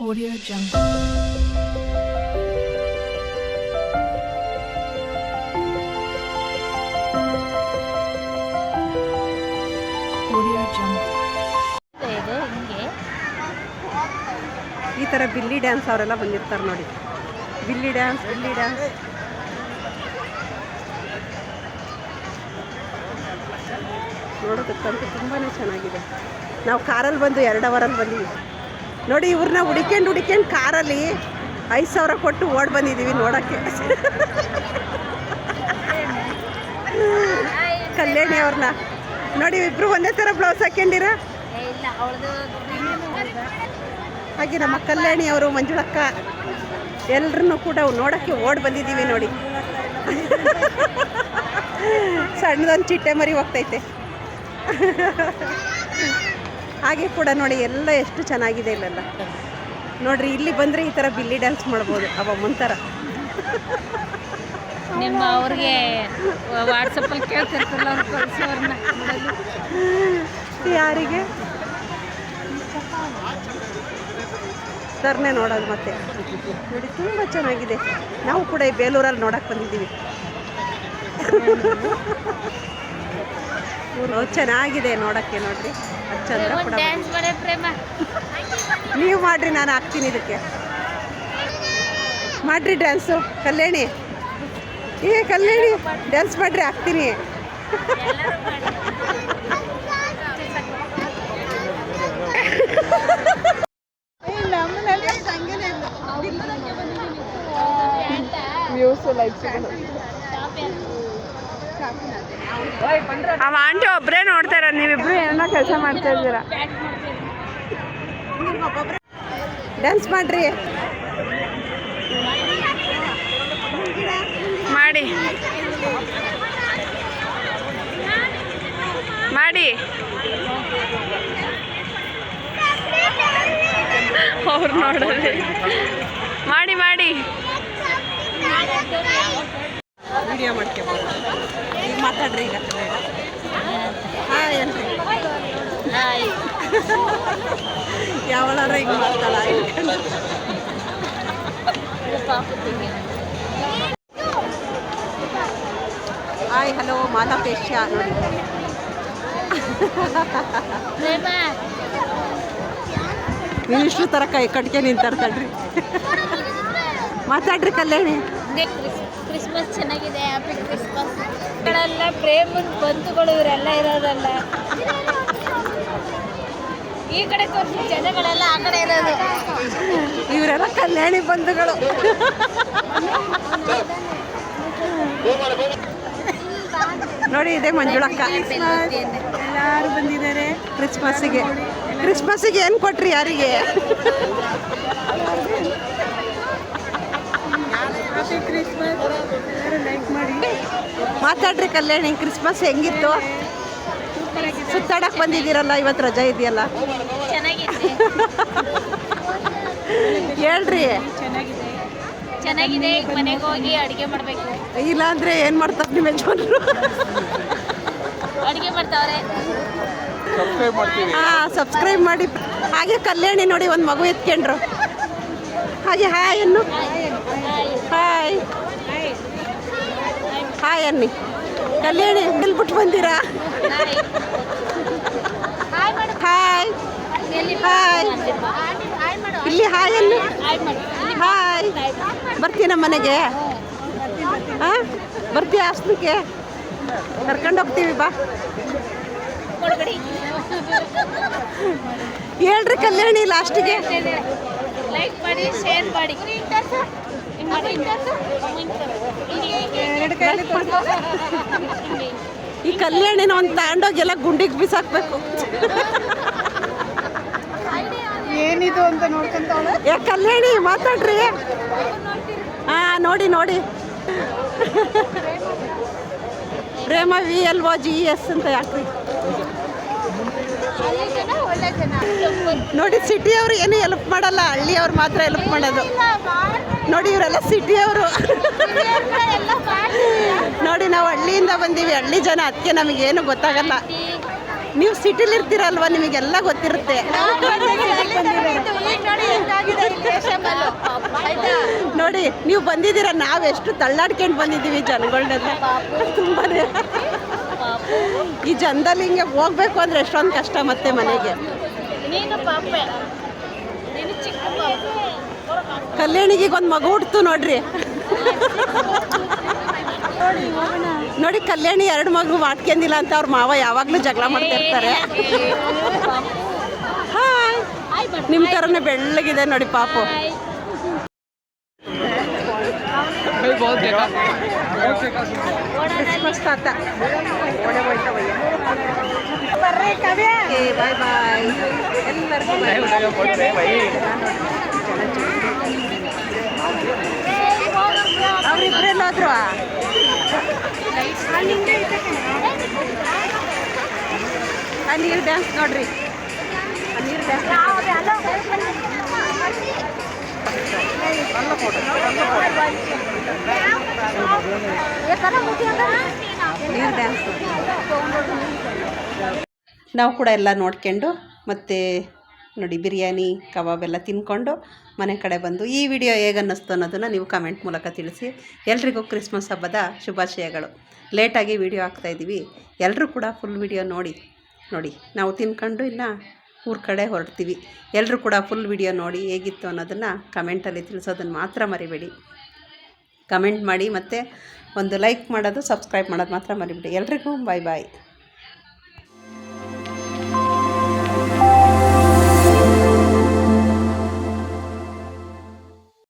Audio Jungle. Audio Jungle. ಈ ಥರ ಬಿಲ್ಲಿ dance ಅವರೆಲ್ಲ ಬಂದಿರ್ತಾರೆ ನೋಡಿ. ಬಿಲ್ಲಿ ಡ್ಯಾನ್ಸ್ ನೋಡೋದಕ್ಕಂತೂ ತುಂಬಾ ಚೆನ್ನಾಗಿದೆ. ನಾವು ಕಾರಲ್ಲಿ ಬಂದು 2 ಅವರಲ್ಲಿ ಬಂದೀವಿ ನೋಡಿ. ಇವ್ರನ್ನ ಹುಡಿಕೊಂಡು ಕಾರಲ್ಲಿ 5,000 ಕೊಟ್ಟು ಓಡಿ ಬಂದಿದ್ದೀವಿ ನೋಡೋಕ್ಕೆ. ಕಲ್ಯಾಣಿ ಅವ್ರನ್ನ ನೋಡಿ, ಇಬ್ಬರು ಒಂದೇ ಥರ ಬ್ಲೌಸ್ ಹಾಕೊಂಡಿರ. ಹಾಗೆ ನಮ್ಮ ಕಲ್ಯಾಣಿ ಅವರು, ಮಂಜುಳಕ್ಕ ಎಲ್ಲರನ್ನೂ ಕೂಡ ನೋಡೋಕ್ಕೆ ಓಡಿ ಬಂದಿದ್ದೀವಿ ನೋಡಿ. ಸಣ್ಣದೊಂದು ಚಿಟ್ಟೆ ಮರಿ ಹೋಗ್ತೈತೆ. ಹಾಗೆ ಕೂಡ ನೋಡಿ, ಎಲ್ಲ ಎಷ್ಟು ಚೆನ್ನಾಗಿದೆ ಇಲ್ಲೆಲ್ಲ ನೋಡ್ರಿ. ಇಲ್ಲಿ ಬಂದರೆ ಈ ಥರ ಬಿಲ್ಲಿ ಡ್ಯಾನ್ಸ್ ಮಾಡ್ಬೋದು. ಅವಮ್ಮನ ಥರ ನಿಮ್ಮ ಅವ್ರಿಗೆ ವಾಟ್ಸಪ್ಪಲ್ಲಿ ಕೇಳ್ತಿರ್ತಾರಲ್ಲ, ಅವ್ರು ಕಳಿಸೋರ್ನ ಯಾರಿಗೆ ಸರ್ನೇ ನೋಡೋದು. ಮತ್ತೆ ನೋಡಿ, ತುಂಬ ಚೆನ್ನಾಗಿದೆ. ನಾವು ಕೂಡ ಈ ಬೇಲೂರಲ್ಲಿ ನೋಡಕ್ಕೆ ಬಂದಿದ್ದೀವಿ. ಚೆನ್ನಾಗಿದೆ ನೋಡೋಕ್ಕೆ. ನೋಡ್ರಿ, ಅದು ಚಂದ ಕೂಡ. ನೀವು ಮಾಡಿರಿ, ನಾನು ಹಾಕ್ತೀನಿ ಇದಕ್ಕೆ. ಮಾಡಿರಿ ಡ್ಯಾನ್ಸು. ಕಲ್ಯಾಣಿ, ಕಲ್ಯಾಣಿ ಡ್ಯಾನ್ಸ್ ಮಾಡಿರಿ, ಹಾಕ್ತೀನಿ. ಅವ ಆಂಟಿ ಒಬ್ಬರೇ ನೋಡ್ತಾರ, ನೀವಿಬ್ರು ಏನೋ ಕೆಲಸ ಮಾಡ್ತಾ ಇದ್ದೀರಾ. ಡ್ಯಾನ್ಸ್ ಮಾಡ್ರಿ, ಮಾಡಿ ಅವ್ರು ನೋಡ್ರಿ, ಮಾಡಿ ವಿಡಿಯೋ ಮಾಡ್ಕೋಬೋದು. ಈಗ ಮಾತಾಡ್ರಿ. ಈಗ ಹಾಯ್ ಅನ್ರಿ. ಯಾವಳಾರ ಹಿಂಗೆ ಮಾಡ್ತಾಳ. ಹಾಯ್, ಹಲೋ, ಮಾಲಾಪೇಶ ನೋಡಿ. ನೀವಿಷ್ಟು ಥರ ಕೈ ಕಟ್ಕೆ ನಿಂತಾಡ್ತಾಳ್ರಿ. ಮಾತಾಡ್ರಿ ಕಲ್ಯಾಣಿ. ಕ್ರಿಸ್ಮಸ್ ಚೆನ್ನಾಗಿದೆ, ಹ್ಯಾಪಿ ಕ್ರಿಸ್ಮಸ್. ಗಳೆಲ್ಲ ಪ್ರೇಮನ್ ಬಂಧುಗಳು ಇವರೆಲ್ಲ ಇರೋದಲ್ಲ. ಈ ಕಡೆ ತೋರಿಸಿ ಜನಗಳೆಲ್ಲ ಆ ಕಡೆ ಇರೋದು. ಇವರೆಲ್ಲ ಕಲ್ಯಾಣಿ ಬಂಧುಗಳು. ನೋಡಿ, ಇದೆ ಮಂಜುಳಕ್ಕ. ಎಲ್ಲರೂ ಬಂದಿದ್ದಾರೆ ಕ್ರಿಸ್ಮಸ್ಸಿಗೆ ಏನು ಕೊಟ್ರಿ ಯಾರಿಗೆ? ಮಾತಾಡ್ರಿ ಕಲ್ಯಾಣಿ, ಕ್ರಿಸ್ಮಸ್ ಹೆಂಗಿತ್ತು? ಸುತ್ತಾಡಕ್ಕೆ ಬಂದಿದ್ದೀರಲ್ಲ, ಇವತ್ತು ರಜಾ ಇದೆಯಲ್ಲ. ಹೇಳ್ರಿ. ಚೆನ್ನಾಗಿದೆ. ಮನೆಗೆ ಹೋಗಿ ಅಡುಗೆ ಮಾಡಬೇಕು. ಇಲ್ಲ ಅಂದರೆ ಏನು ಮಾಡ್ತಾರೆ ನಿಮ್ಮ ಯಜಮಾನರು? ಅಡುಗೆ ಮಾಡ್ತಾವ್ರೆ. ಸಬ್ಸ್ಕ್ರೈಬ್ ಮಾಡಿ. ಹಾಗೆ ಕಲ್ಯಾಣಿ ನೋಡಿ, ಒಂದು ಮಗು ಎತ್ಕೊಂಡ್ರು. ಹಾಗೆ ಹಾಯ್ ಅನ್ನು. ಹಾಯ್ ಅನ್ನಿ. ಕಲ್ಯಾಣಿ ನಿಲ್ಬಿಟ್ಟು ಬಂದಿರಾ? ಹಾಯ್. ಇಲ್ಲಿ ಹಾಯ್ ಅನ್ನು. ಹಾಯ್. ಬರ್ತೀನ ಮನೆಗೆ? ಹಾಂ, ಬರ್ತೀಯ? ಹಾಸನಕ್ಕೆ ಕರ್ಕೊಂಡು ಹೋಗ್ತೀವಿ, ಬಾ. ಹೇಳ್ರಿ ಕಲ್ಯಾಣಿ ಲಾಸ್ಟಿಗೆ. ಲೈಕ್ ಮಾಡಿ, ಶೇರ್ ಮಾಡಿ. ಈ ಕಲ್ಯಾಣಿನ ಒಂದು ತಗೊಂಡೋಗಿ ಎಲ್ಲ ಗುಂಡಿಗೆ ಬಿಸಾಕ್ಬೇಕು. ಏನಿದು ಅಂತ ನೋಡ್ಕೊಂತಾಳೆ. ಕಲ್ಯಾಣಿ ಮಾತಾಡ್ರಿ. ನೋಡಿ ಪ್ರೇಮ VLOGES ಅಂತ ಯಾಕ್ರಿ? ನೋಡಿ, ಸಿಟಿಯವರು ಏನು ಹೆಲ್ಪ್ ಮಾಡಲ್ಲ, ಹಳ್ಳಿಯವ್ರು ಮಾತ್ರ ಹೆಲ್ಪ್ ಮಾಡೋದು. ನೋಡಿ, ಇವರೆಲ್ಲ ಸಿಟಿಯವರು. ನೋಡಿ, ನಾವು ಹಳ್ಳಿಯಿಂದ ಬಂದೀವಿ, ಹಳ್ಳಿ ಜನ. ಅದಕ್ಕೆ ನಮಗೇನು ಗೊತ್ತಾಗಲ್ಲ. ನೀವು ಸಿಟಿಲಿ ಇರ್ತೀರಲ್ವ, ನಿಮಗೆಲ್ಲ ಗೊತ್ತಿರುತ್ತೆ. ನೋಡಿ ನೀವು ಬಂದಿದ್ದೀರಾ, ನಾವು ಎಷ್ಟು ತಳ್ಳಾಡ್ಕೊಂಡು ಬಂದಿದ್ದೀವಿ ಜನಗಳನ್ನೆಲ್ಲ. ತುಂಬಾ ಈ ಜನದಲ್ಲಿ ಹಿಂಗೆ ಹೋಗ್ಬೇಕು ಅಂದರೆ ಎಷ್ಟೊಂದು ಕಷ್ಟ ಮತ್ತೆ ಮನೆಗೆ. ನೀನು ಪಾಪೆ, ನೀನು ಚಿಕ್ಕ ಪಾಪೆ. ಕಲ್ಯಾಣಿಗೆ ಒಂದು ಮಗು ಹುಡ್ತು ನೋಡ್ರಿ. ನೋಡಿ ಕಲ್ಯಾಣಿ 2 ಮಗು ಮಾಡ್ಕೊಂಡಿಲ್ಲ ಅಂತ ಅವ್ರ ಮಾವ ಯಾವಾಗಲೂ ಜಗಳ ಮಾಡ್ತಾ ಇರ್ತಾರೆ. ಹಾಯ್, ನಿಮ್ಮ ಥರನೇ ಬೆಳ್ಳಗಿದೆ ನೋಡಿ ಪಾಪು. ಕ್ರಿಸ್ಮಸ್ ತಾತ ಬರ್ರಿ ಕವ್ಯ. ಬಾಯ್ ಬಾಯ್ ಎಲ್ಲರಿಗೂ ಅವ್ರಿಬ್ರೆಲ್ಲಾದ್ರು ಆ ನೀರು ಡ್ಯಾನ್ಸ್ ನೋಡ್ರಿ, ಆ ನೀರು ಡ್ಯಾನ್ಸ್. ನೀರು ಡ್ಯಾನ್ಸ್ ನಾವು ಕೂಡ ಎಲ್ಲ ನೋಡ್ಕೊಂಡು ಮತ್ತು ನೋಡಿ ಬಿರಿಯಾನಿ ಕಬಾಬ್ ಎಲ್ಲ ತಿನ್ಕೊಂಡು ಮನೆ ಕಡೆ ಬಂದು ಈ ವಿಡಿಯೋ ಹೇಗೆ ಅನ್ನಿಸ್ತು ಅನ್ನೋದನ್ನು ನೀವು ಕಮೆಂಟ್ ಮೂಲಕ ತಿಳಿಸಿ. ಎಲ್ರಿಗೂ ಕ್ರಿಸ್ಮಸ್ ಹಬ್ಬದ ಶುಭಾಶಯಗಳು. ಲೇಟಾಗಿ ವಿಡಿಯೋ ಹಾಕ್ತಾಯಿದ್ದೀವಿ, ಎಲ್ಲರೂ ಕೂಡ ಫುಲ್ ವಿಡಿಯೋ ನೋಡಿ. ನಾವು ತಿನ್ಕೊಂಡು ಇನ್ನು ಊರ ಕಡೆ ಹೊರಡ್ತೀವಿ. ಎಲ್ಲರೂ ಕೂಡ ಫುಲ್ ವಿಡಿಯೋ ನೋಡಿ ಹೇಗಿತ್ತು ಅನ್ನೋದನ್ನು ಕಮೆಂಟಲ್ಲಿ ತಿಳಿಸೋದನ್ನು ಮಾತ್ರ ಮರಿಬೇಡಿ. ಕಮೆಂಟ್ ಮಾಡಿ ಮತ್ತು ಒಂದು ಲೈಕ್ ಮಾಡೋದು, ಸಬ್ಸ್ಕ್ರೈಬ್ ಮಾಡೋದು ಮಾತ್ರ ಮರಿಬೇಡಿ. ಎಲ್ರಿಗೂ ಬಾಯ್ ಬಾಯ್.